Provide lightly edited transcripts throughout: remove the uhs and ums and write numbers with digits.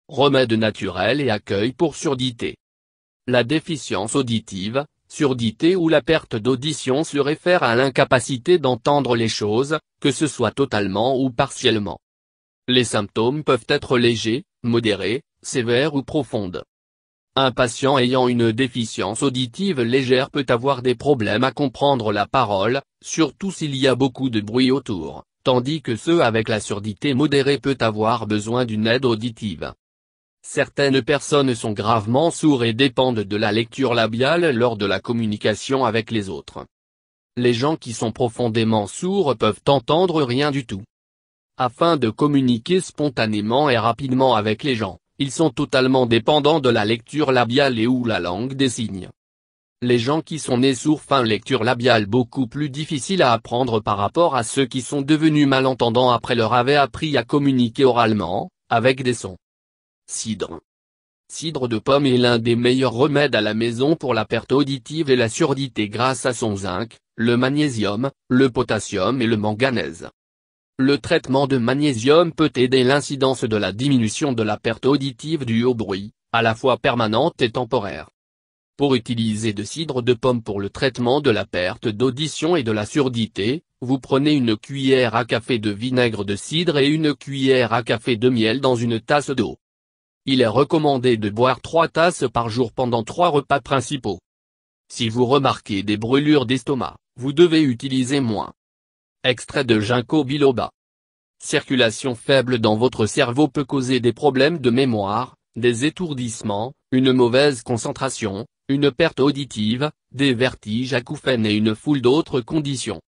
remède naturel et accueil pour surdité. La déficience auditive, surdité ou la perte d'audition se réfère à l'incapacité d'entendre les choses, que ce soit totalement ou partiellement. Les symptômes peuvent être légers, modérés, sévères ou profondes. Un patient ayant une déficience auditive légère peut avoir des problèmes à comprendre la parole, surtout s'il y a beaucoup de bruit autour, tandis que ceux avec la surdité modérée peut avoir besoin d'une aide auditive. Certaines personnes sont gravement sourds et dépendent de la lecture labiale lors de la communication avec les autres. Les gens qui sont profondément sourds peuvent entendre rien du tout. Afin de communiquer spontanément et rapidement avec les gens, ils sont totalement dépendants de la lecture labiale et ou la langue des signes. Les gens qui sont nés sourds font lecture labiale beaucoup plus difficile à apprendre par rapport à ceux qui sont devenus malentendants après leur avoir appris à communiquer oralement, avec des sons. Cidre. Cidre de pomme est l'un des meilleurs remèdes à la maison pour la perte auditive et la surdité grâce à son zinc, le magnésium, le potassium et le manganèse. Le traitement de magnésium peut aider l'incidence de la diminution de la perte auditive due au bruit, à la fois permanente et temporaire. Pour utiliser de cidre de pomme pour le traitement de la perte d'audition et de la surdité, vous prenez une cuillère à café de vinaigre de cidre et une cuillère à café de miel dans une tasse d'eau. Il est recommandé de boire 3 tasses par jour pendant 3 repas principaux. Si vous remarquez des brûlures d'estomac, vous devez utiliser moins. Extrait de ginkgo biloba. Circulation faible dans votre cerveau peut causer des problèmes de mémoire, des étourdissements, une mauvaise concentration, une perte auditive, des vertiges acouphènes et une foule d'autres conditions.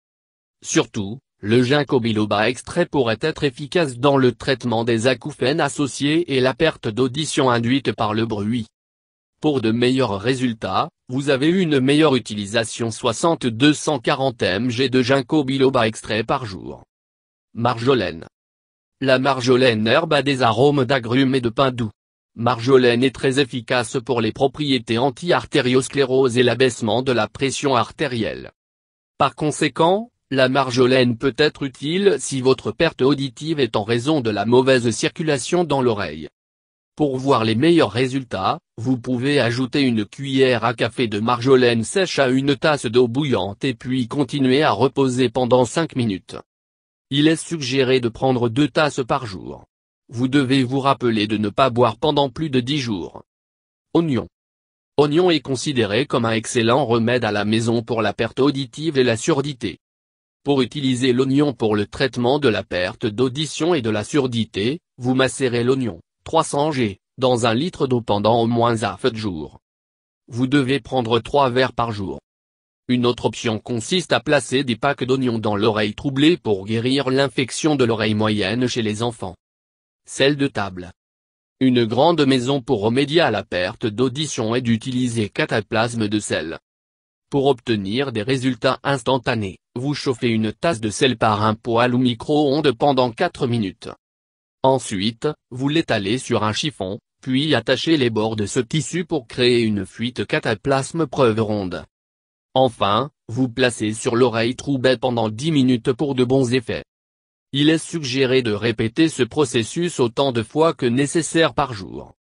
Surtout, le ginkgo biloba extrait pourrait être efficace dans le traitement des acouphènes associés et la perte d'audition induite par le bruit. Pour de meilleurs résultats, vous avez une meilleure utilisation 60-240 mg de ginkgo biloba extrait par jour. Marjolaine. La marjolaine herbe a des arômes d'agrumes et de pin doux. Marjolaine est très efficace pour les propriétés anti-artériosclérose et l'abaissement de la pression artérielle. Par conséquent, la marjolaine peut être utile si votre perte auditive est en raison de la mauvaise circulation dans l'oreille. Pour voir les meilleurs résultats, vous pouvez ajouter une cuillère à café de marjolaine sèche à une tasse d'eau bouillante et puis continuer à reposer pendant 5 minutes. Il est suggéré de prendre 2 tasses par jour. Vous devez vous rappeler de ne pas boire pendant plus de 10 jours. Oignon. Oignon est considéré comme un excellent remède à la maison pour la perte auditive et la surdité. Pour utiliser l'oignon pour le traitement de la perte d'audition et de la surdité, vous macérez l'oignon, 300 g, dans 1 litre d'eau pendant au moins 9 jours. Vous devez prendre 3 verres par jour. Une autre option consiste à placer des packs d'oignons dans l'oreille troublée pour guérir l'infection de l'oreille moyenne chez les enfants. Sel de table. Une grande maison pour remédier à la perte d'audition est d'utiliser cataplasme de sel. Pour obtenir des résultats instantanés, vous chauffez une tasse de sel par un poêle ou micro-ondes pendant 4 minutes. Ensuite, vous l'étalez sur un chiffon, puis attachez les bords de ce tissu pour créer une fuite cataplasme preuve ronde. Enfin, vous placez sur l'oreille troublée pendant 10 minutes pour de bons effets. Il est suggéré de répéter ce processus autant de fois que nécessaire par jour.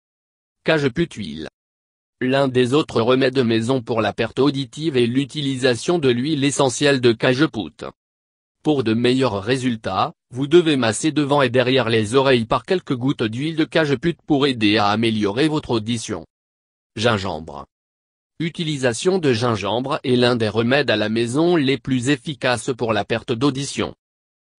Cajeput-huile. L'un des autres remèdes maison pour la perte auditive est l'utilisation de l'huile essentielle de cajeput. Pour de meilleurs résultats, vous devez masser devant et derrière les oreilles par quelques gouttes d'huile de cajeput pour aider à améliorer votre audition. Gingembre. Utilisation de gingembre est l'un des remèdes à la maison les plus efficaces pour la perte d'audition.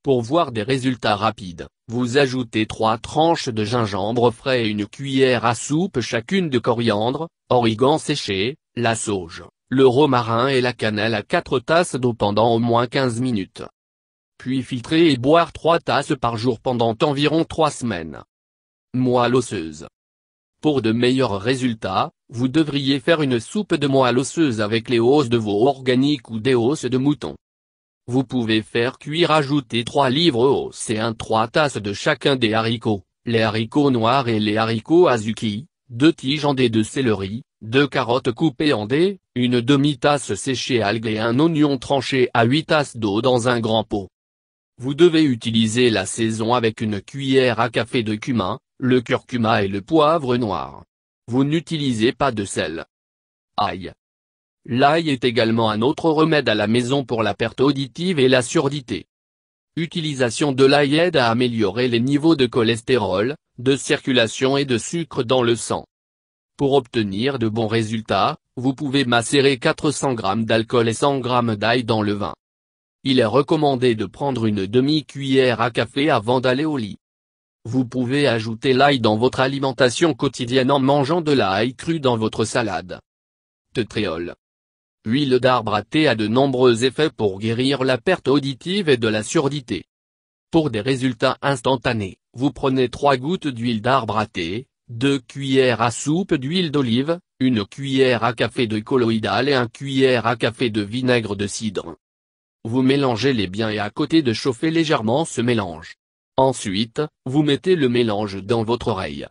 Pour voir des résultats rapides, vous ajoutez 3 tranches de gingembre frais et une cuillère à soupe chacune de coriandre, origan séché, la sauge, le romarin et la cannelle à 4 tasses d'eau pendant au moins 15 minutes. Puis filtrer et boire 3 tasses par jour pendant environ 3 semaines. Moelle osseuse. Pour de meilleurs résultats, vous devriez faire une soupe de moelle osseuse avec les os de veau organiques ou des os de mouton. Vous pouvez faire cuire ajouter 3 livres os et 3 tasses de chacun des haricots, les haricots noirs et les haricots azuki, 2 tiges en dés de céleri, 2 carottes coupées en dés, une demi-tasse séchée algues et un oignon tranché à 8 tasses d'eau dans un grand pot. Vous devez utiliser l'assaison avec une cuillère à café de cumin, le curcuma et le poivre noir. Vous n'utilisez pas de sel. Ail. L'ail est également un autre remède à la maison pour la perte auditive et la surdité. Utilisation de l'ail aide à améliorer les niveaux de cholestérol, de circulation et de sucre dans le sang. Pour obtenir de bons résultats, vous pouvez macérer 400 g d'alcool et 100 g d'ail dans le vin. Il est recommandé de prendre une demi-cuillère à café avant d'aller au lit. Vous pouvez ajouter l'ail dans votre alimentation quotidienne en mangeant de l'ail cru dans votre salade. Tétréol. Huile d'arbre à thé a de nombreux effets pour guérir la perte auditive et de la surdité. Pour des résultats instantanés, vous prenez 3 gouttes d'huile d'arbre à thé, 2 cuillères à soupe d'huile d'olive, 1 cuillère à café de colloïdal et 1 cuillère à café de vinaigre de cidre. Vous mélangez les bien et à côté de chauffer légèrement ce mélange. Ensuite, vous mettez le mélange dans votre oreille.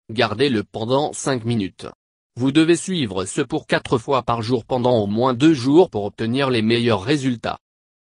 Gardez-le pendant 5 minutes. Vous devez suivre ce pour 4 fois par jour pendant au moins 2 jours pour obtenir les meilleurs résultats.